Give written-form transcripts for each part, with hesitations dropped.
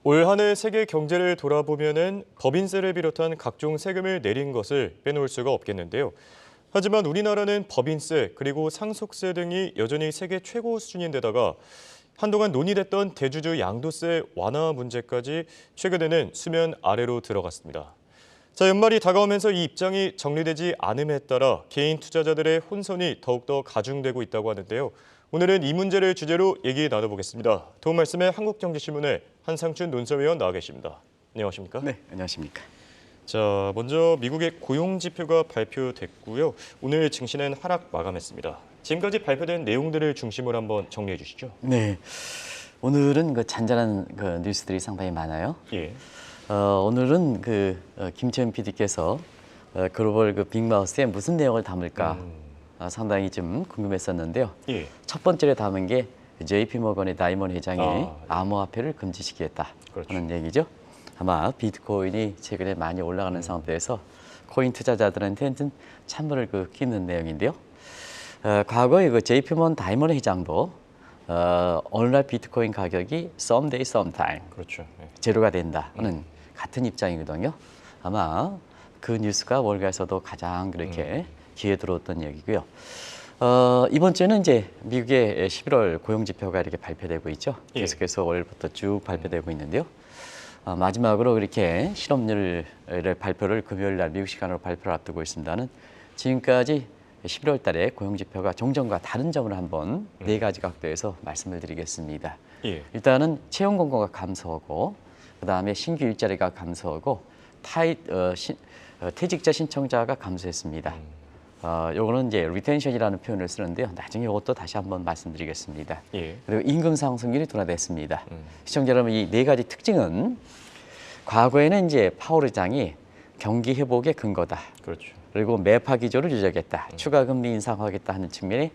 올 한 해 세계 경제를 돌아보면은 법인세를 비롯한 각종 세금을 내린 것을 빼놓을 수가 없겠는데요. 하지만 우리나라는 법인세 그리고 상속세 등이 여전히 세계 최고 수준인데다가 한동안 논의됐던 대주주 양도세 완화 문제까지 최근에는 수면 아래로 들어갔습니다. 자, 연말이 다가오면서 이 입장이 정리되지 않음에 따라 개인 투자자들의 혼선이 더욱더 가중되고 있다고 하는데요. 오늘은 이 문제를 주제로 얘기 나눠보겠습니다. 도움 말씀에 한국경제신문의 한상춘 논설위원 나와 계십니다. 안녕하십니까? 네, 안녕하십니까? 자, 먼저 미국의 고용 지표가 발표됐고요. 오늘 증시는 하락 마감했습니다. 지금까지 발표된 내용들을 중심으로 한번 정리해 주시죠. 네, 오늘은 잔잔한 뉴스들이 상당히 많아요. 예. 오늘은 김채연 PD께서 글로벌 빅마우스에 무슨 내용을 담을까 상당히 좀 궁금했었는데요. 예. 첫 번째로 담은 게 JP 모건의 다이먼 회장이 암호화폐를 금지시키겠다 그렇죠. 하는 얘기죠. 아마 비트코인이 최근에 많이 올라가는 상태에서 코인 투자자들한테는 찬물을 끼는 내용인데요. 과거에 JP 모건 다이먼 회장도 오늘날 비트코인 가격이 someday, sometime 그렇죠. 예. 제로가 된다 하는 같은 입장이거든요. 아마 그 뉴스가 월가에서도 가장 그렇게 귀에 들어왔던 얘기고요. 이번 주에는 이제 미국의 11월 고용 지표가 이렇게 발표되고 있죠. 예. 계속해서 월부터 쭉 발표되고 있는데요. 마지막으로 이렇게 실업률 발표를 금요일 날 미국 시간으로 발표를 앞두고 있습니다는 지금까지 11월 달에 고용 지표가 종전과 다른 점을 한번 네 가지 각도에서 말씀을 드리겠습니다. 예. 일단은 채용 공고가 감소하고 그다음에 신규 일자리가 감소하고 퇴직자 신청자가 감소했습니다. 요거는 이제 리텐션이라는 표현을 쓰는데요. 나중에 이것도 다시 한번 말씀드리겠습니다. 예. 그리고 임금 상승률이 둔화됐습니다. 시청자 여러분, 이 네 가지 특징은 과거에는 이제 파월 의장이 경기 회복의 근거다. 그렇죠. 그리고 매파 기조를 유지하겠다. 추가 금리 인상하겠다 하는 측면에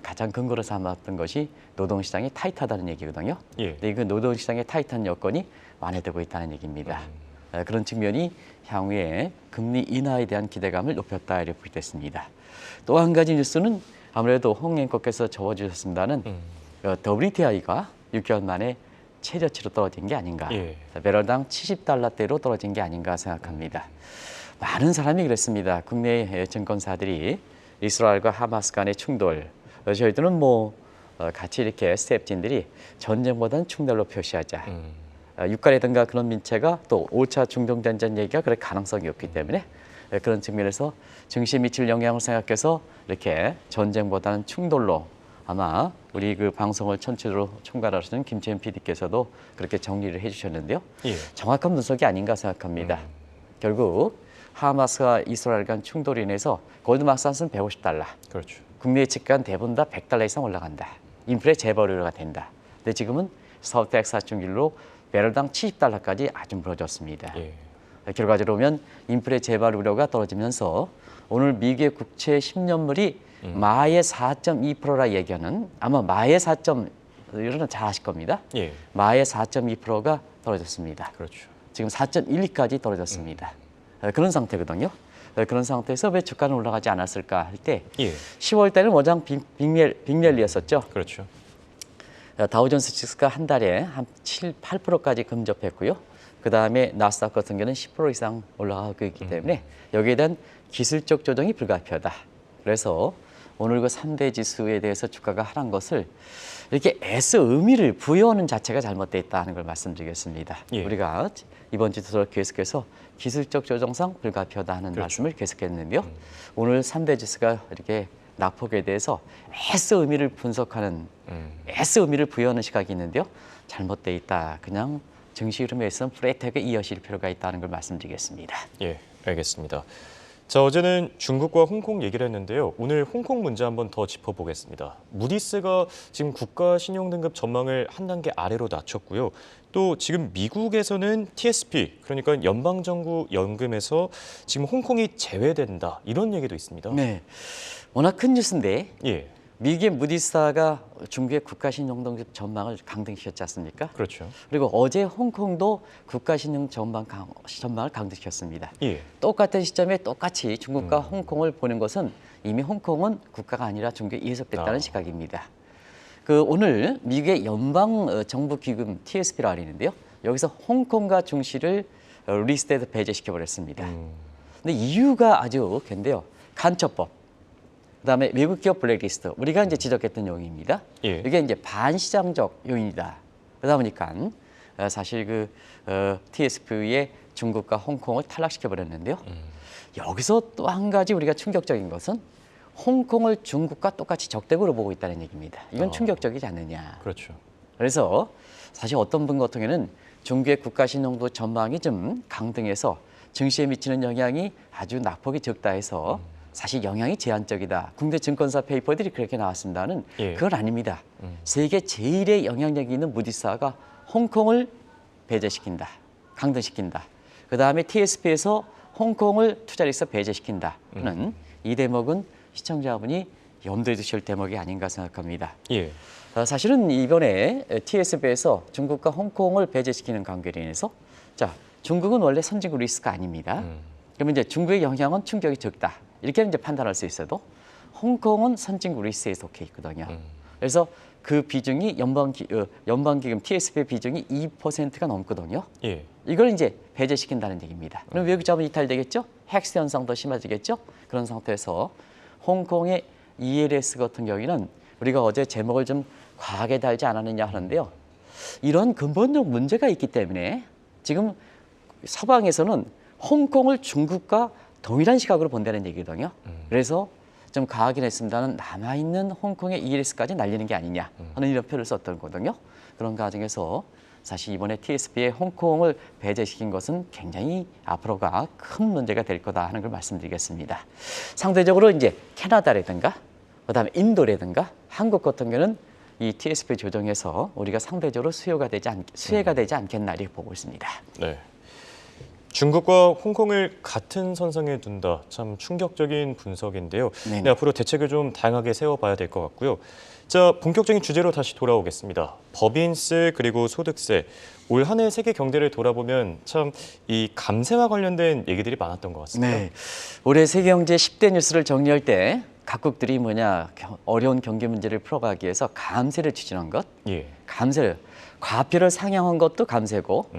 가장 근거로 삼았던 것이 노동시장이 타이트하다는 얘기거든요. 예. 근데 그 노동시장의 타이트한 여건이 완화되고 있다는 얘기입니다. 그런 측면이 향후에 금리 인하에 대한 기대감을 높였다 이렇게 보겠습니다. 또 한 가지 뉴스는 아무래도 홍 앵커께서 적어주셨습니다는 WTI가 6개월 만에 최저치로 떨어진 게 아닌가. 예. 배럴당 70달러대로 떨어진 게 아닌가 생각합니다. 많은 사람이 그랬습니다. 국내 증권사들이 이스라엘과 하마스 간의 충돌, 저희들은 같이 이렇게 스태프진들이 전쟁보다는 충돌로 표시하자. 유가라든가 그런 민체가 또 5차 중동전쟁 얘기가 그럴 가능성이 없기 때문에 그런 측면에서 증시에 미칠 영향을 생각해서 이렇게 전쟁보다는 충돌로 아마 우리 방송을 전체로 총괄하시는 김채연 PD께서도 그렇게 정리를 해주셨는데요. 예. 정확한 분석이 아닌가 생각합니다. 결국 하마스와 이스라엘 간 충돌로 인해서 골드만삭스는 150달러. 그렇죠. 국내 예측간 대부분 다 100달러 이상 올라간다. 인플레 재발 우려가 된다. 근데 지금은 서텍사 중길로 배럴당 70달러까지 아주 멀어졌습니다. 예. 결과적으로 보면 인플레 재발 우려가 떨어지면서 오늘 미국의 국채 10년물이 마의 4.2%라 얘기하는 아마 마의 4.1은 잘 아실 겁니다. 예. 마의 4.2%가 떨어졌습니다. 그렇죠. 지금 4.12까지 떨어졌습니다. 그런 상태거든요. 그런 상태에서 왜 주가는 올라가지 않았을까 할 때 예. 10월 달에는 워낙 빅랠리였었죠. 그렇죠. 다우존스 지수가 한 달에 한 7, 8%까지 근접했고요. 그다음에 나스닥 같은 경우는 10% 이상 올라가고 있기 때문에 여기에 대한 기술적 조정이 불가피하다. 그래서 오늘 그 3대 지수에 대해서 주가가 하락한 것을 이렇게 애써 의미를 부여하는 자체가 잘못되어 있다는 걸 말씀드리겠습니다. 예. 우리가 이번 주도 계속해서 기술적 조정상 불가피하다 하는 그렇죠. 말씀을 계속했는데요. 오늘 3대 지수가 이렇게 낙폭에 대해서 애써 의미를 분석하는 애써 의미를 부여하는 시각이 있는데요. 잘못되어 있다. 그냥 증시 흐름에 있어서 플랫하게 이어질 필요가 있다는 걸 말씀드리겠습니다. 예, 알겠습니다. 자, 어제는 중국과 홍콩 얘기를 했는데요. 오늘 홍콩 문제 한번 더 짚어보겠습니다. 무디스가 지금 국가 신용 등급 전망을 한 단계 아래로 낮췄고요. 또 지금 미국에서는 TSP, 그러니까 연방정부 연금에서 지금 홍콩이 제외된다. 이런 얘기도 있습니다. 네, 워낙 큰 뉴스인데 예, 미국의 무디스가 중국의 국가신용등급 전망을 강등시켰지 않습니까? 그렇죠. 그리고 어제 홍콩도 국가신용 전망을 강등시켰습니다. 예, 똑같은 시점에 똑같이 중국과 홍콩을 보는 것은 이미 홍콩은 국가가 아니라 중국에 이속됐다는 시각입니다. 오늘 미국의 연방 정부 기금 TSP라고 하는데요. 여기서 홍콩과 중시를 리스트에서 배제시켜 버렸습니다. 근데 이유가 아주 근데요. 간첩법, 그다음에 외국 기업 블랙리스트, 우리가 이제 지적했던 요인입니다. 예. 이게 이제 반시장적 요인이다. 그러다 보니까 사실 TSP의 중국과 홍콩을 탈락시켜 버렸는데요. 여기서 또 한 가지 우리가 충격적인 것은 홍콩을 중국과 똑같이 적대국으로 보고 있다는 얘기입니다. 이건 충격적이지 않느냐. 그렇죠. 그래서 사실 어떤 분 같은 경우에는 중국의 국가 신용도 전망이 좀 강등해서 증시에 미치는 영향이 아주 낙폭이 적다 해서 사실 영향이 제한적이다. 국내 증권사 페이퍼들이 그렇게 나왔습니다는 예. 그건 아닙니다. 세계 제일의 영향력이 있는 무디스가 홍콩을 배제시킨다. 강등시킨다. 그다음에 TSP에서 홍콩을 투자리스크 배제시킨다는 이 대목은 시청자분이 염두에 두실 대목이 아닌가 생각합니다. 예. 사실은 이번에 TSB에서 중국과 홍콩을 배제시키는 관계로 인해서 자, 중국은 원래 선진국 리스크가 아닙니다. 그러면 이제 중국의 영향은 충격이 적다. 이렇게 이제 판단할 수 있어도 홍콩은 선진국 리스크에 속해 있거든요. 그래서 그 비중이 연방기금 TSB 비중이 2%가 넘거든요. 예. 이걸 이제 배제시킨다는 얘기입니다. 그럼 외국 자본 이탈되겠죠? 헥스 현상도 심해지겠죠? 그런 상태에서 홍콩의 ELS 같은 경우에는 우리가 어제 제목을 좀 과하게 달지 않았느냐 하는데요. 이런 근본적 문제가 있기 때문에 지금 서방에서는 홍콩을 중국과 동일한 시각으로 본다는 얘기거든요. 그래서 좀 과하긴 했습니다는 남아있는 홍콩의 ELS까지 날리는 게 아니냐 하는 이런 표를 썼던 거거든요. 그런 과정에서 사실 이번에 TSB의 홍콩을 배제시킨 것은 굉장히 앞으로가 큰 문제가 될 거다 하는 걸 말씀드리겠습니다. 상대적으로 이제 캐나다라든가 그다음에 인도라든가 한국 같은 경우는 이 TSP 조정에서 우리가 상대적으로 수혜가 되지 않겠나 이렇게 보고 있습니다. 네. 중국과 홍콩을 같은 선상에 둔다. 참 충격적인 분석인데요. 네, 앞으로 대책을 좀 다양하게 세워봐야 될 것 같고요. 자, 본격적인 주제로 다시 돌아오겠습니다. 법인세 그리고 소득세. 올 한 해 세계 경제를 돌아보면 참 이 감세와 관련된 얘기들이 많았던 것 같습니다. 네. 올해 세계 경제 10대 뉴스를 정리할 때 각국들이 어려운 경제 문제를 풀어가기 위해서 감세를 추진한 것, 예. 감세를 과표를 상향한 것도 감세고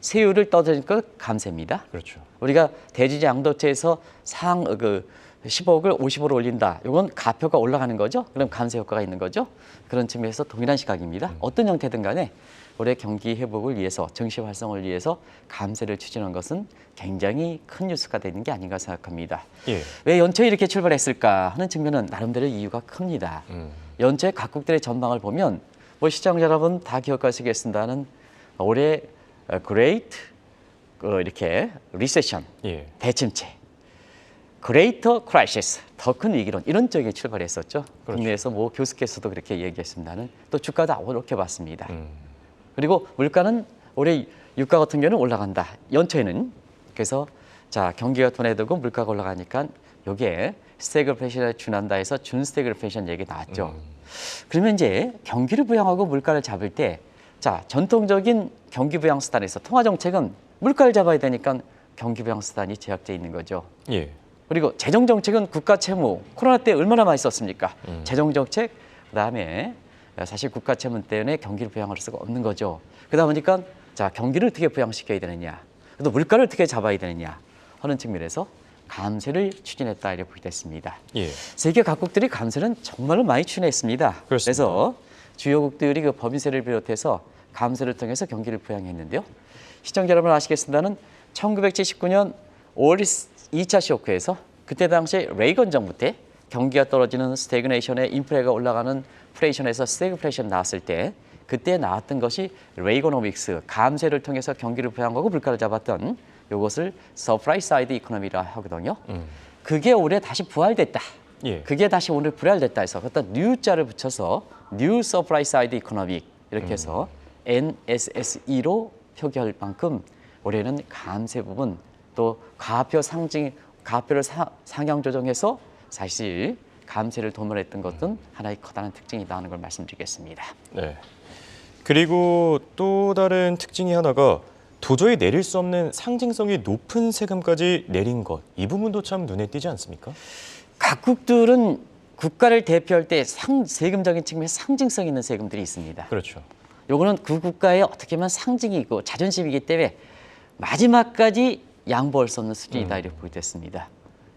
세율을 떨어진 것 감세입니다. 그렇죠. 우리가 대주주 양도세에서 10억을 50으로 올린다. 이건 가표가 올라가는 거죠. 그럼 감세 효과가 있는 거죠. 그런 측면에서 동일한 시각입니다. 어떤 형태든 간에 올해 경기 회복을 위해서 증시 활성을 위해서 감세를 추진한 것은 굉장히 큰 뉴스가 되는 게 아닌가 생각합니다. 예. 왜 연초에 이렇게 출발했을까 하는 측면은 나름대로 이유가 큽니다. 연초에 각국들의 전망을 보면 시청자 여러분 다 기억하시겠습니다는 올해 Great 이렇게 리세션, 예. 대침체, Greater Crisis, 더 큰 위기론 이런 쪽에 출발했었죠. 그렇죠. 국내에서 교수께서도 그렇게 얘기했습니다는 또 주가도 이렇게 봤습니다. 그리고 물가는 올해 유가 같은 경우는 올라간다. 연초에는 그래서 자 경기가 돈에 들고 물가가 올라가니까 이게 스태그플레이션에 준한다 해서 준스태그플레이션 얘기 나왔죠. 그러면 이제 경기를 부양하고 물가를 잡을 때 자, 전통적인 경기 부양 수단에서 통화 정책은 물가를 잡아야 되니까 경기 부양 수단이 제약돼 있는 거죠. 예. 그리고 재정 정책은 국가 채무 코로나 때 얼마나 많이 썼습니까? 재정 정책 그다음에 사실 국가 채무 때문에 경기를 부양할 수가 없는 거죠. 그러다 보니까 자, 경기를 어떻게 부양시켜야 되느냐? 또 물가를 어떻게 잡아야 되느냐 하는 측면에서 감세를 추진했다 이렇게 보게 됐습니다. 예. 세계 각국들이 감세는 정말로 많이 추진했습니다. 그렇습니다. 그래서 주요국들이 법인세를 비롯해서 감세를 통해서 경기를 부양했는데요. 시청자 여러분 아시겠습니다는 1979년 5월 2차 쇼크에서 그때 당시 레이건 정부 때 경기가 떨어지는 스태그네이션에 인플레가 올라가는 플레이션에서 스태그플레이션 나왔을 때 그때 나왔던 것이 레이거노믹스 감세를 통해서 경기를 부양하고 물가를 잡았던 이것을 서프라이 사이드 이코노미라 하거든요. 그게 올해 다시 부활됐다. 예. 그게 다시 오늘 부활됐다 해서 어떤 뉴자를 붙여서 뉴 서프라이 사이드 이코노믹 이렇게 해서 NSSE로 표기할 만큼 올해는 감세 부분 또 가표를 상향 조정해서 사실 감세를 도모했던 것은 하나의 커다란 특징이다 하는 걸 말씀드리겠습니다. 네. 그리고 또 다른 특징이 하나가 도저히 내릴 수 없는 상징성이 높은 세금까지 내린 것. 이 부분도 참 눈에 띄지 않습니까? 각국들은 국가를 대표할 때 세금적인 측면에 상징성 있는 세금들이 있습니다. 그렇죠. 요거는 그 국가의 어떻게 보면 상징이고 자존심이기 때문에 마지막까지 양보할 수 없는 수준이다 이렇게 보게 됐습니다.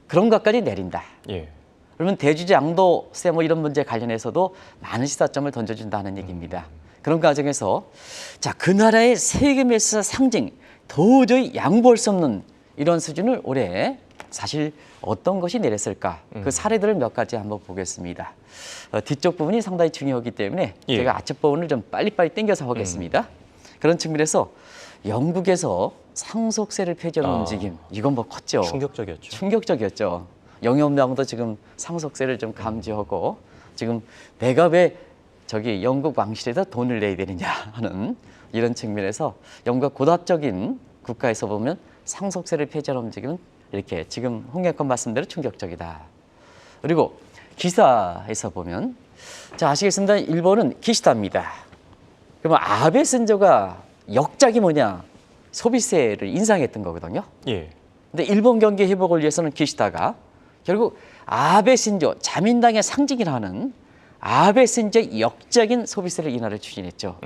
그런 것까지 내린다. 예. 그러면 대주주 양도세 뭐 이런 문제 관련해서도 많은 시사점을 던져준다는 얘기입니다. 그런 과정에서 자, 그 나라의 세금에서 상징 도저히 양보할 수 없는 이런 수준을 올해 사실 어떤 것이 내렸을까 그 사례들을 몇 가지 한번 보겠습니다. 뒤쪽 부분이 상당히 중요하기 때문에 예. 제가 앞쪽 부분을 좀 빨리빨리 당겨서 보겠습니다. 그런 측면에서 영국에서 상속세를 폐지하는 움직임 이건 뭐 컸죠. 충격적이었죠. 충격적이었죠. 영업량도 지금 상속세를 좀 감지하고 지금 내가 왜 저기 영국 왕실에다 돈을 내야 되느냐 하는 이런 측면에서 영국과 고답적인 국가에서 보면 상속세를 폐지하는 움직임은 이렇게 지금 홍익권 말씀대로 충격적이다. 그리고 기사에서 보면 자 아시겠습니다. 일본은 기시다입니다. 그러면 아베 신조가 역작이 뭐냐 소비세를 인상했던 거거든요. 예. 근데 일본 경기 회복을 위해서는 기시다가 결국 아베 신조 자민당의 상징이라는 아베 신조의 역적인 소비세를 인하를 추진했죠.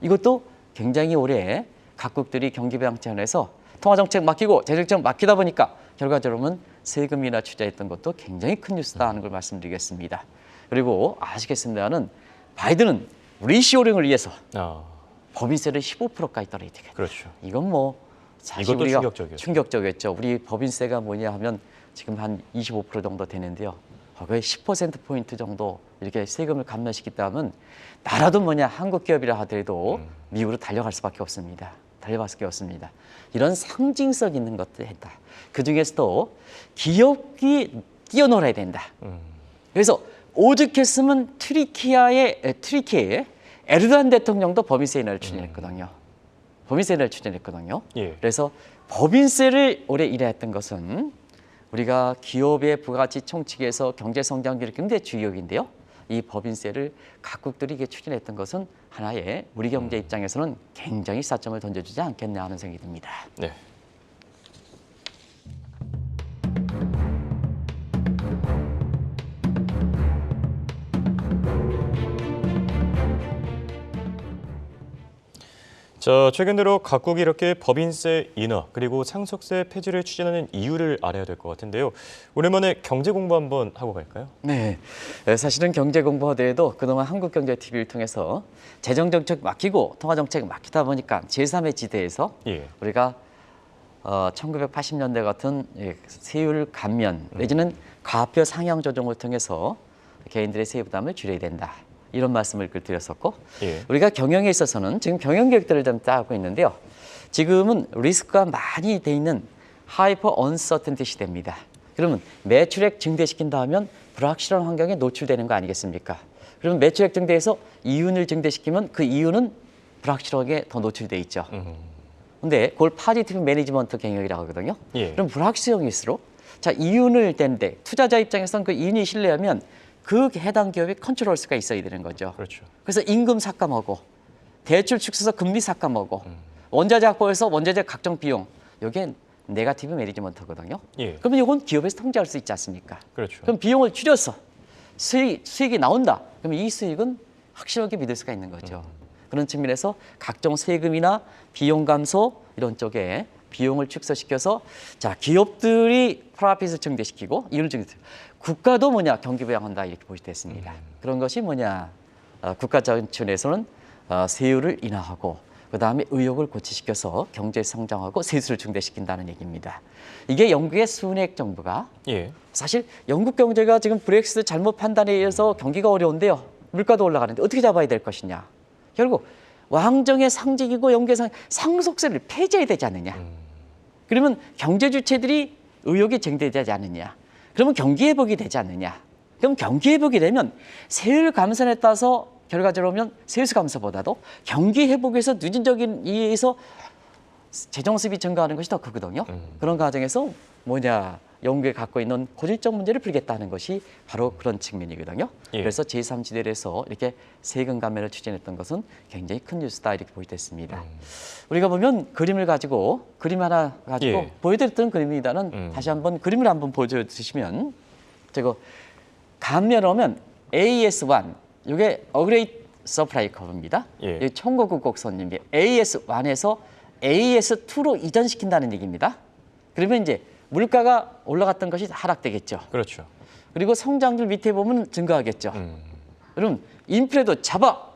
이것도 굉장히 오래 각국들이 경기 부양 차원에서 통화 정책 맡기고 재정책 맡기다 보니까 결과적으로는 세금 인하 추진했던 것도 굉장히 큰 뉴스다 하는 걸 말씀드리겠습니다. 그리고 아시겠습니다는 바이든은 리쇼링을 위해서 법인세를 15%까지 떨어야 되겠다. 그렇죠. 이건 뭐 사실 이것도 우리가 충격적이었죠. 충격적이었죠. 우리 법인세가 뭐냐 하면 지금 한 25% 정도 되는데요. 거의 10%포인트 정도 이렇게 세금을 감면시켰다면 나라도 뭐냐 한국 기업이라 하더라도 미국으로 달려갈 수밖에 없습니다. 달려갈 수밖에 없습니다. 이런 상징성 있는 것도 했다. 그중에서도 기업이 뛰어놀아야 된다. 그래서 오죽했으면 트리키의 에르도안 대통령도 법인세 인하를 추진했거든요. 법인세 인하를 추진했거든요. 예. 그래서 법인세를 올해 인하했던 것은 우리가 기업의 부가가치 총칙에서 경제 성장을 일으키는 데 주역인데요. 이 법인세를 각국들이 이게 추진했던 것은 하나의 우리 경제 입장에서는 굉장히 시사점을 던져주지 않겠나 하는 생각이 듭니다. 네. 자, 최근 들어 각국이 이렇게 법인세 인하 그리고 상속세 폐지를 추진하는 이유를 알아야 될 것 같은데요. 오랜만에 경제 공부 한번 하고 갈까요? 네, 사실은 경제 공부하더라도 그동안 한국경제TV를 통해서 재정정책 맡기고 통화정책 맡기다 보니까 제3의 지대에서 예. 우리가 1980년대 같은 세율 감면 내지는 과표 상향 조정을 통해서 개인들의 세부 부담을 줄여야 된다. 이런 말씀을 드렸었고 예. 우리가 경영에 있어서는 지금 경영 계획들을 좀 짜고 있는데요. 지금은 리스크가 많이 돼 있는 하이퍼 언서튼티 시대입니다. 그러면 매출액 증대시킨다 하면 불확실한 환경에 노출되는 거 아니겠습니까? 그러면 매출액 증대해서 이윤을 증대시키면 그 이윤은 불확실하게 더 노출돼 있죠. 근데 그걸 파지티브 매니지먼트 경영이라고 하거든요. 예. 그럼 불확실성일수록 자 이윤을 댄데 투자자 입장에서는 그 이윤이 신뢰하면 그 해당 기업이 컨트롤 수가 있어야 되는 거죠. 그렇죠. 그래서 임금 삭감하고 대출 축소해서 금리 삭감하고 원자재 확보해서 원자재 각종 비용 이게 네거티브 매니지먼트거든요. 예. 그러면 이건 기업에서 통제할 수 있지 않습니까? 그렇죠. 그럼 비용을 줄여서 수익이 나온다. 그럼 이 수익은 확실하게 믿을 수가 있는 거죠. 그런 측면에서 각종 세금이나 비용 감소 이런 쪽에 비용을 축소시켜서 자 기업들이 프로핏을 증대시키고 이윤을 증대시키고 국가도 뭐냐 경기 부양한다 이렇게 보시됐습니다. 그런 것이 뭐냐 국가 차원에서는 세율을 인하하고 그 다음에 의욕을 고취시켜서 경제 성장하고 세수를 증대시킨다는 얘기입니다. 이게 영국의 순핵 정부가 예. 사실 영국 경제가 지금 브렉시트 잘못 판단에 의해서 경기가 어려운데요. 물가도 올라가는데 어떻게 잡아야 될 것이냐. 결국 왕정의 상징이고 영국의 상속세를 폐지해야 되지 않느냐. 그러면 경제 주체들이 의욕이 증대되지 않느냐. 그러면 경기 회복이 되지 않느냐. 그럼 경기 회복이 되면 세율 감산에 따라서 결과적으로 보면 세수 감소보다도 경기 회복에서 누진적인 이해에서 재정 수입이 증가하는 것이 더 크거든요. 그런 과정에서 뭐냐 영국이 갖고 있는 고질적 문제를 풀겠다는 것이 바로 그런 측면이거든요. 예. 그래서 제3지대에서 이렇게 세금 감면을 추진했던 것은 굉장히 큰 뉴스다 이렇게 보이됐습니다. 우리가 보면 그림을 가지고 그림 하나 가지고 예. 보여드렸던 그림입니다는 다시 한번 그림을 한번 보여주시면 저거 감면하면 AS1 이게 서프라이 커브입니다. 예. 이 청고급 곡선님이 AS1에서 AS2로 이전시킨다는 얘기입니다. 그러면 이제 물가가 올라갔던 것이 하락되겠죠. 그렇죠. 그리고 성장률 밑에 보면 증가하겠죠. 그럼 인플레도 잡아,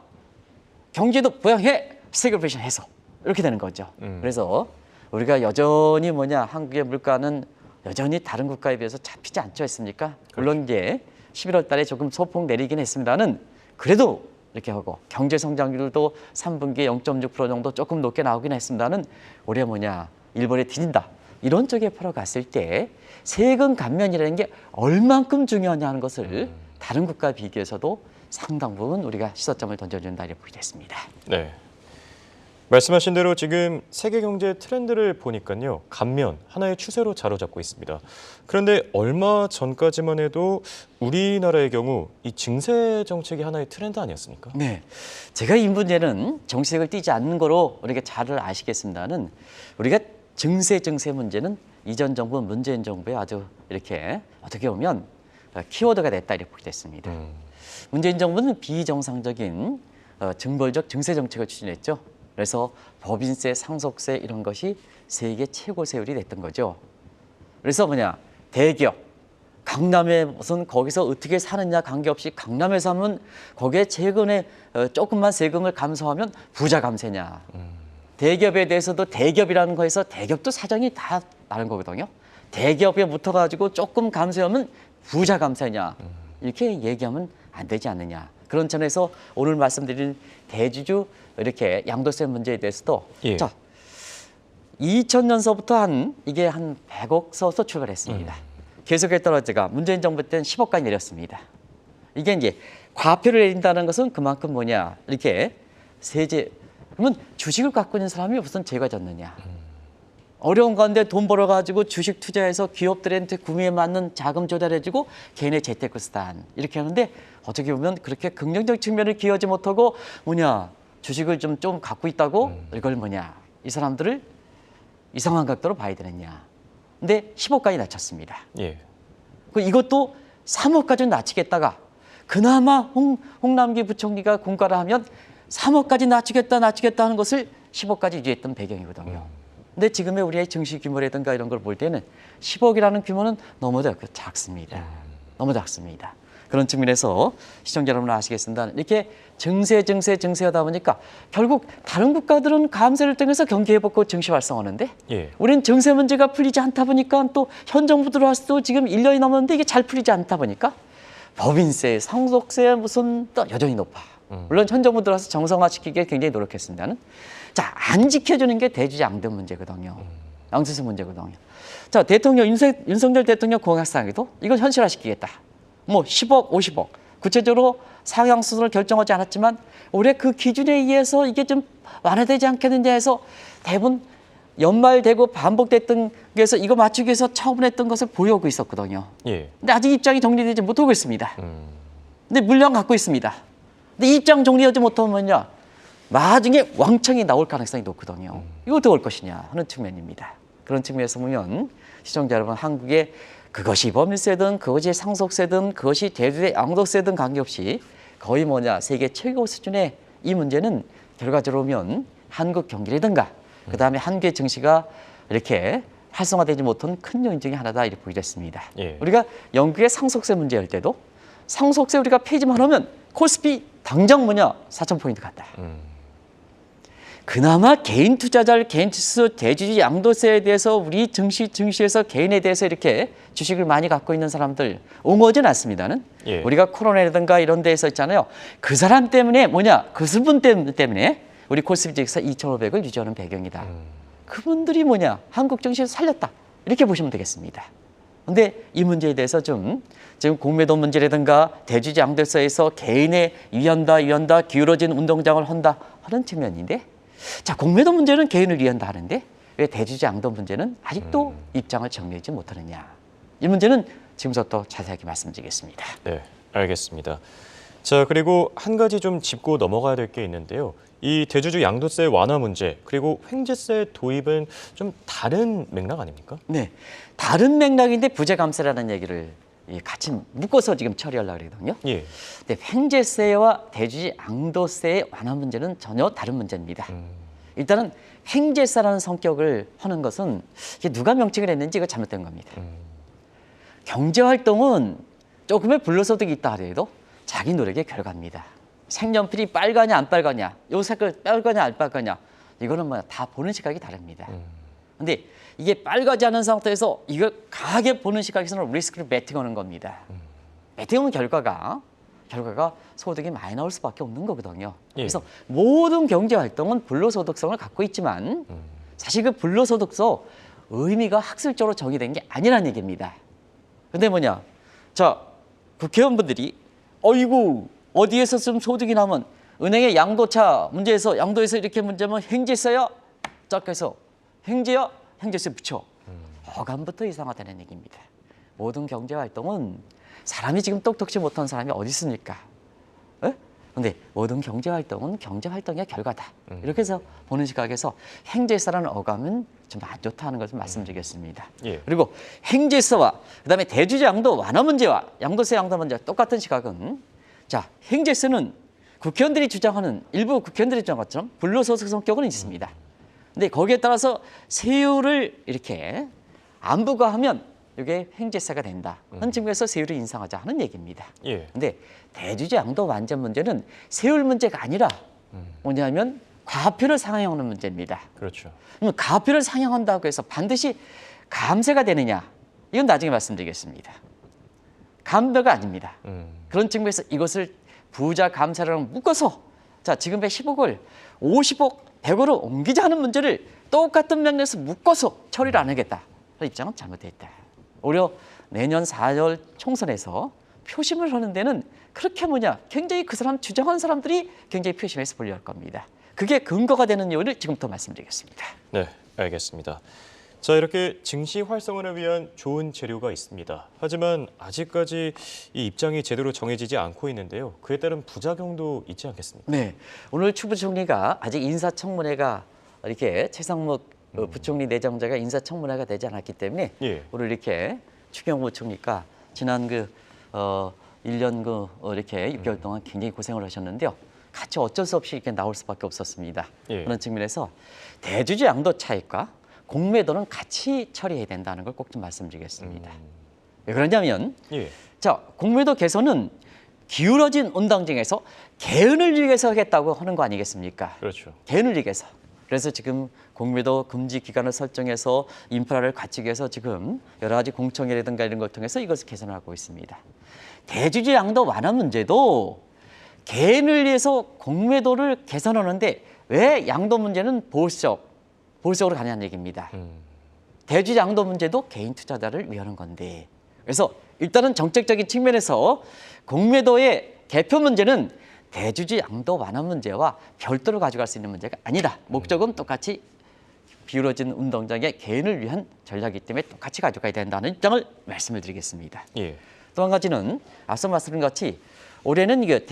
경제도 부양해, 스태그플레이션 해서 이렇게 되는 거죠. 그래서 우리가 여전히 한국의 물가는 여전히 다른 국가에 비해서 잡히지 않지 않습니까? 물론 이제 11월 달에 조금 소폭 내리긴 했습니다는 그래도 이렇게 하고 경제 성장률도 3분기에 0.6% 정도 조금 높게 나오긴 했습니다는 올해 일본에 뒤진다. 이런 쪽에 풀어갔을 때 세금 감면이라는 게 얼만큼 중요하냐 하는 것을 다른 국가에 비교해서도 상당 부분 우리가 시사점을 던져준다 이렇게 보게 됐습니다. 네. 말씀하신 대로 지금 세계 경제 트렌드를 보니까요. 감면 하나의 추세로 자로잡고 있습니다. 그런데 얼마 전까지만 해도 우리나라의 경우 이 증세 정책이 하나의 트렌드 아니었습니까? 네. 제가 이 문제는 정책을 띄지 않는 거로 우리가 잘 아시겠습니다는 우리가 증세 문제는 이전 정부 문재인 정부의 아주 이렇게 어떻게 보면 키워드가 됐다 이렇게 보게 됐습니다. 문재인 정부는 비정상적인 증벌적 증세 정책을 추진했죠. 그래서 법인세, 상속세 이런 것이 세계 최고 세율이 됐던 거죠. 그래서 대기업, 강남에 무슨 거기서 어떻게 사느냐 관계없이 강남에 사면 거기에 최근에 조금만 세금을 감소하면 부자 감세냐. 대기업에 대해서도 대기업이라는 거에서 대기업도 사정이 다 다른 거거든요. 대기업에 붙어가지고 조금 감세하면 부자 감세냐. 이렇게 얘기하면 안 되지 않느냐. 그런 점에서 오늘 말씀드린 대주주 이렇게 양도세 문제에 대해서도 예. 자 2000년서부터 이게 한 100억 서서 출발했습니다. 계속해 떨어지가 문재인 정부 때는 10억까지 내렸습니다. 이게 이제 과표를 내린다는 것은 그만큼 이렇게 세제 그러면 주식을 갖고 있는 사람이 무슨 죄가 졌느냐. 어려운 가운데 돈 벌어가지고 주식 투자해서 기업들한테 구매에 맞는 자금 조달해주고 개인의 재테크 수단 이렇게 하는데 어떻게 보면 그렇게 긍정적 측면을 기여하지 못하고 주식을 좀 갖고 있다고 이걸 이 사람들을 이상한 각도로 봐야 되느냐. 근데 10억까지 낮췄습니다. 예. 이것도 3억까지 낮추겠다가 그나마 홍남기 부총리가 공가를 하면 3억까지 낮추겠다 하는 것을 10억까지 유지했던 배경이거든요. 근데 지금의 우리의 증시 규모라든가 이런 걸 볼 때는 10억이라는 규모는 너무 작습니다. 너무 작습니다. 그런 측면에서 시청자 여러분 아시겠습니다. 이렇게 증세하다 보니까 결국 다른 국가들은 감세를 통해서 경기 회복과 증시 활성화하는데 예. 우리는 증세 문제가 풀리지 않다 보니까 또 현 정부 들어와서도 지금 1년이 넘었는데 이게 잘 풀리지 않다 보니까 법인세, 상속세 무슨 또 여전히 높아. 물론 현 정부 들어와서 정상화시키기에 굉장히 노력했습니다는 자, 안 지켜주는 게 대주주 양도 문제거든요. 양도세 문제거든요. 자, 대통령 윤석열 대통령 공약상에도 이걸 현실화시키겠다. 10억, 50억. 구체적으로 상향순으로 결정하지 않았지만 올해 그 기준에 의해서 이게 좀 완화되지 않겠느냐 해서 대부분 연말되고 반복됐던 게서 이거 맞추기 위해서 처분했던 것을 보여오고 있었거든요. 예. 근데 아직 입장이 정리되지 못하고 있습니다. 근데 물량 갖고 있습니다. 근데 입장 정리하지 못하면요. 나중에 왕창이 나올 가능성이 높거든요. 이거 어떻게 올 것이냐 하는 측면입니다. 그런 측면에서 보면 시청자 여러분 한국의 그것이 법인세든 그것이 상속세든 그것이 대주주의 양도세든 관계없이 거의 세계 최고 수준의 이 문제는 결과적으로 보면 한국 경기라든가 그다음에 한국의 증시가 이렇게 활성화되지 못한 큰 요인 중에 하나다 이렇게 보게 됐습니다. 예. 우리가 영국의 상속세 문제할 때도 상속세 우리가 폐지만 하면 코스피 당장 4,000포인트 간다. 그나마 개인 투자자를 개인 지수 대주주 양도세에 대해서 우리 증시에서 개인에 대해서 이렇게 주식을 많이 갖고 있는 사람들 옹호하진 않습니다는 예. 우리가 코로나라든가 이런 데에서 있잖아요. 그 사람 때문에 그 수분 때문에 우리 코스피 지수가 2,500을 유지하는 배경이다. 그분들이 한국 증시에서 살렸다. 이렇게 보시면 되겠습니다. 근데 이 문제에 대해서 지금 공매도 문제라든가 대주주 양도세에서 개인의 위한다 기울어진 운동장을 한다 하는 측면인데 자, 공매도 문제는 개인을 위한다 하는데 왜 대주주 양도 문제는 아직도 입장을 정리하지 못하느냐. 이 문제는 지금부터 자세하게 말씀드리겠습니다. 네, 알겠습니다. 자, 그리고 한 가지 좀 짚고 넘어가야 될 게 있는데요. 이 대주주 양도세 완화 문제 그리고 횡재세 도입은 좀 다른 맥락 아닙니까? 네, 다른 맥락인데 부재 감세라는 얘기를 같이 묶어서 지금 처리하려고 그러거든요. 예. 근데 횡재세와 대주지 양도세의 완화 문제는 전혀 다른 문제입니다. 일단은 횡재세라는 성격을 하는 것은 이게 누가 명칭을 했는지 이거 잘못된 겁니다. 경제활동은 조금의 불로소득이 있다 하더라도 자기 노력의 결과입니다. 색연필이 빨가냐 안 빨가냐, 요 색깔 빨가냐 안 빨가냐, 이거는 뭐 다 보는 시각이 다릅니다. 근데 이게 빨가지 않은 상태에서 이걸 강하게 보는 시각에서는 리스크를 베팅하는 겁니다. 베팅하는 결과가 소득이 많이 나올 수밖에 없는 거거든요. 예. 그래서 모든 경제활동은 불로소득성을 갖고 있지만 사실 그 불로소득서 의미가 학술적으로 정의된 게 아니라는 얘기입니다. 근데 뭐냐, 자, 국회의원분들이 어이구 어디에서 좀 소득이 나면 은행의 양도차 문제에서 양도에서 이렇게 문제면 횡재세야 쫙 해서 횡재야 횡재세 붙여. 어감부터 이상하다는 얘기입니다. 모든 경제활동은 사람이 지금 똑똑지 못한 사람이 어디 있습니까? 근데 모든 경제활동은 경제활동의 결과다. 이렇게 해서 보는 시각에서 횡재세라는 어감은 좀 안 좋다는 것을 말씀드리겠습니다. 예. 그리고 횡재세와 그다음에 대주주 양도 완화 문제와 양도세 양도 문제와 똑같은 시각은, 자, 횡재세는 국회의원들이 주장하는, 일부 국회의원들이 주장한 것처럼 불로소득 성격은 있습니다. 근데 거기에 따라서 세율을 이렇게 안 부과하면 이게 횡재세가 된다. 하는 측면에서 세율을 인상하자 하는 얘기입니다. 예. 근데 대주주 양도 완전 문제는 세율 문제가 아니라 뭐냐면 과표를 상향하는 문제입니다. 그렇죠. 그러면 과표를 상향한다고 해서 반드시 감세가 되느냐? 이건 나중에 말씀드리겠습니다. 감배가 아닙니다. 그런 측면에서 이것을 부자 감세랑 묶어서, 자, 지금의 10억을 50억, 100억으로 옮기자 하는 문제를 똑같은 맥락에서 묶어서 처리를 안 하겠다. 그 입장은 잘못됐다. 오히려 내년 4월 총선에서 표심을 하는 데는 그렇게 뭐냐, 굉장히 그 사람 주장한 사람들이 굉장히 표심에서 불리할 겁니다. 그게 근거가 되는 이유를 지금부터 말씀드리겠습니다. 네, 알겠습니다. 자, 이렇게 증시 활성화를 위한 좋은 재료가 있습니다. 하지만 아직까지 이 입장이 제대로 정해지지 않고 있는데요. 그에 따른 부작용도 있지 않겠습니까? 네, 오늘 추 부총리가 아직 인사청문회가 이렇게 최상목 부총리 내정자가 인사청문회가 되지 않았기 때문에 예. 오늘 이렇게 추경호 부총리가 지난 1년 이렇게 6개월 동안 굉장히 고생을 하셨는데요. 같이 어쩔 수 없이 이렇게 나올 수밖에 없었습니다. 예. 그런 측면에서 대주주 양도 차익과 공매도는 같이 처리해야 된다는 걸 꼭 좀 말씀드리겠습니다. 왜 그러냐면, 예. 자, 공매도 개선은 기울어진 운동장에서 개헌을 위해서 하겠다고 하는 거 아니겠습니까? 그렇죠. 개헌을 위해서. 그래서 지금 공매도 금지 기간을 설정해서 인프라를 갖추기 위해서 지금 여러 가지 공청회라든가 이런 걸 통해서 이것을 개선하고 있습니다. 대주주 양도 완화 문제도 개헌을 위해서 공매도를 개선하는데 왜 양도 문제는 보수적으로 가냐는 얘기입니다. 대주주 양도 문제도 개인 투자자를 위하는 건데, 그래서 일단은 정책적인 측면에서 공매도의 개표 문제는 대주주 양도 완화 문제와 별도로 가져갈 수 있는 문제가 아니다. 목적은 똑같이 비우러진 운동장의 개인을 위한 전략이기 때문에 똑같이 가져가야 된다는 입장을 말씀을 드리겠습니다. 예. 또 한 가지는 앞서 말씀드린 것 같이 올해는 이게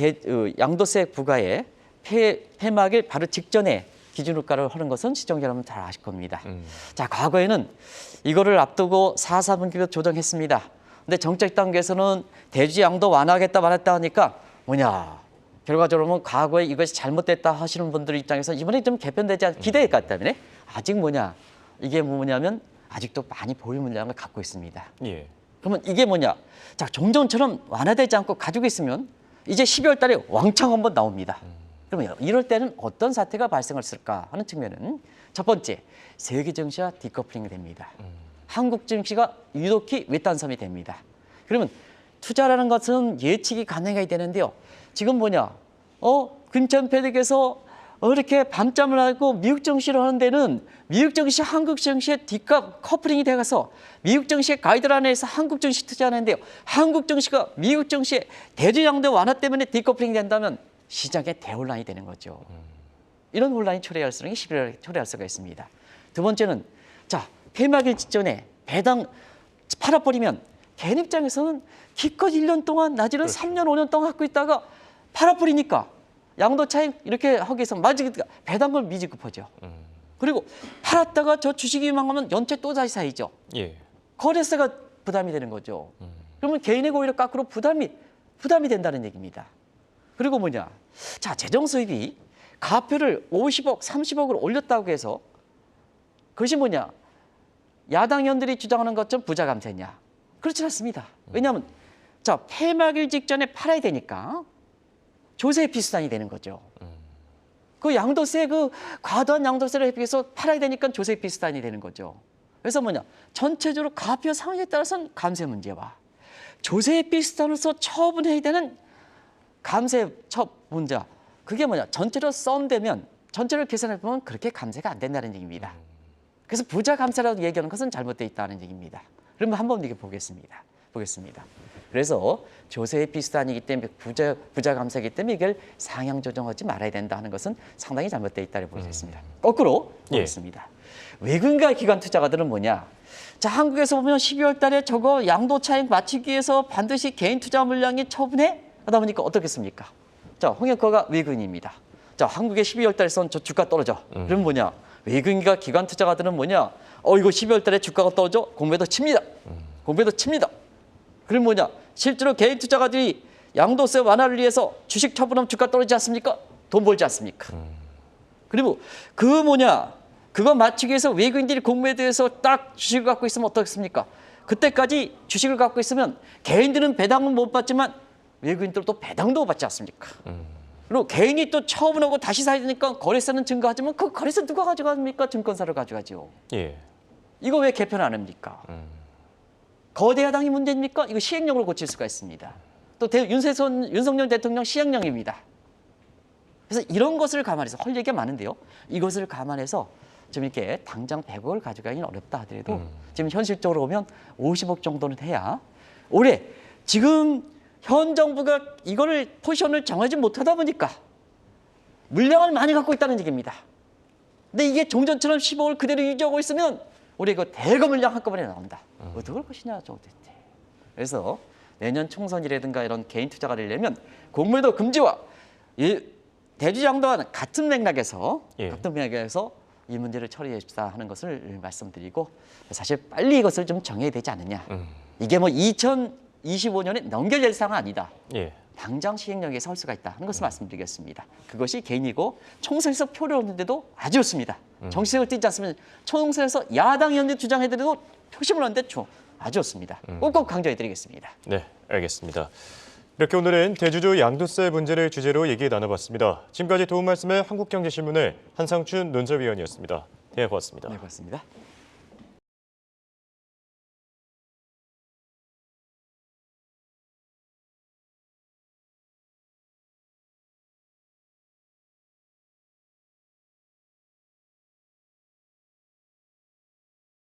양도세 부과에 폐막일 바로 직전에 기준유가를 하는 것은 시청자 여러분 잘 아실 겁니다. 자, 과거에는 이거를 앞두고 4분기로 조정했습니다. 근데 정책 단계에서는 대주주 양도 완화하겠다 말했다 하니까 뭐냐, 결과적으로 보면 과거에 이것이 잘못됐다 하시는 분들 입장에서 이번에 좀 개편되지 않은 기대했기 때문에 아직 뭐냐, 이게 뭐냐면 아직도 많이 보유 물량을 갖고 있습니다. 예. 그러면 이게 뭐냐, 자, 종전처럼 완화되지 않고 가지고 있으면 이제 12월 달에 왕창 한번 나옵니다. 그러면 이럴 때는 어떤 사태가 발생했을까 하는 측면은, 첫 번째, 세계 증시와 디커플링이 됩니다. 한국 증시가 유독히 윗단섬이 됩니다. 그러면 투자라는 것은 예측이 가능해야 되는데요. 지금 뭐냐, 근천패득에서 이렇게 밤잠을 하고 미국 증시를 하는 데는 미국 증시, 한국 증시의 디커플링이 돼가서 미국 증시의 가이드라인에서 한국 증시 투자하는데요. 한국 증시가 미국 증시의 대주주 양도 완화 때문에 디커플링이 된다면 시장에 대혼란이 되는 거죠. 이런 혼란이 초래할 수는 11월에 초래할 수가 있습니다. 두 번째는, 자, 폐막일 직전에 배당 팔아버리면 개인 입장에서는 기껏 1년 동안 나지는 그렇죠. 3년, 5년 동안 갖고 있다가 팔아버리니까 양도 차익 이렇게 하기 위해서 배당을 미지급하죠. 그리고 팔았다가 저 주식이 망하면 연체 또 다시 사이죠. 예. 거래세가 부담이 되는 거죠. 그러면 개인에게 오히려 거꾸로 부담이 된다는 얘기입니다. 그리고 뭐냐? 자, 재정 수입이 가표를 50억, 30억을 올렸다고 해서 그것이 뭐냐? 야당 의원들이 주장하는 것처럼 부자 감세냐? 그렇지 않습니다. 왜냐하면 자, 폐막일 직전에 팔아야 되니까 조세 피수단이 되는 거죠. 그 양도세, 그 과도한 양도세를 회피해서 팔아야 되니까 조세 피수단이 되는 거죠. 그래서 뭐냐? 전체적으로 가표 상황에 따라서는 감세 문제와 조세 피수단으로서 처분해야 되는 감세 문제, 그게 뭐냐? 전체로 썸되면, 전체를 계산해 보면 그렇게 감세가 안 된다는 얘기입니다. 그래서 부자 감세라고 얘기하는 것은 잘못되어 있다는 얘기입니다. 그러면 한번 이게 보겠습니다. 그래서 조세 비수단이기 때문에 부자 감세이기 때문에 이걸 상향 조정하지 말아야 된다 하는 것은 상당히 잘못되어 있다고 보겠습니다. 거꾸로 보겠습니다. 외국인과 기관 투자가들은 뭐냐? 자, 한국에서 보면 12월 달에 저거 양도 차익 맞추기 위해서 반드시 개인 투자 물량이 처분해 하다 보니까 어떻겠습니까? 자, 홍역거가 외국인입니다. 자, 한국에 12월 달에 저 주가 떨어져. 그럼 뭐냐? 외국인과 기관 투자가들은 뭐냐? 이거 12월 달에 주가가 떨어져? 공매도 칩니다. 그럼 뭐냐? 실제로 개인 투자가들이 양도세 완화를 위해서 주식 처분하면 주가 떨어지지 않습니까? 돈 벌지 않습니까? 그리고 그거 맞추기 위해서 외국인들이 공매도에서 딱 주식을 갖고 있으면 어떻겠습니까? 그때까지 주식을 갖고 있으면 개인들은 배당은 못 받지만 외국인들은 또 배당도 받지 않습니까? 그리고 개인이 또 처분하고 다시 사야 되니까 거래세는 증가하지만 그 거래세 누가 가져갑니까? 증권사를 가져가죠. 예. 이거 왜 개편 안 합니까? 거대 야당이 문제입니까? 이거 시행령으로 고칠 수가 있습니다. 또 윤석열 대통령 시행령입니다. 그래서 이런 것을 감안해서 할 얘기가 많은데요. 이것을 감안해서 좀 이렇게 당장 100억을 가져가기는 어렵다 하더라도 지금 현실적으로 보면 50억 정도는 해야 올해 지금 현 정부가 이거를 포지션을 정하지 못하다 보니까 물량을 많이 갖고 있다는 얘기입니다. 근데 이게 종전처럼 10억을 그대로 유지하고 있으면 우리 이거 대거 물량 한꺼번에 나온다. 어떻게 할 것이냐, 저도대. 그래서 내년 총선이라든가 이런 개인 투자가 되려면 공매도 금지와 대주주양도와는 같은 맥락에서 이 문제를 처리해 주자 하는 것을 말씀드리고 사실 빨리 이것을 좀 정해야 되지 않느냐. 이게 뭐 2025년에 넘겨질 사항은 아니다. 당장 시행령에 설 수가 있다 하는 것을 말씀드리겠습니다. 그것이 개인이고 총선에서 표를 얻는데도 아주 좋습니다. 정치색을 띄지 않으면 총선에서 야당 의원들 주장해드려도 표심을 얻는데 아주 좋습니다. 꼭꼭 강조해드리겠습니다. 네, 알겠습니다. 이렇게 오늘은 대주주 양도세 문제를 주제로 얘기 나눠봤습니다. 지금까지 도움 말씀의 한국경제신문의 한상춘 논설위원이었습니다. 네, 고맙습니다. 네, 고맙습니다.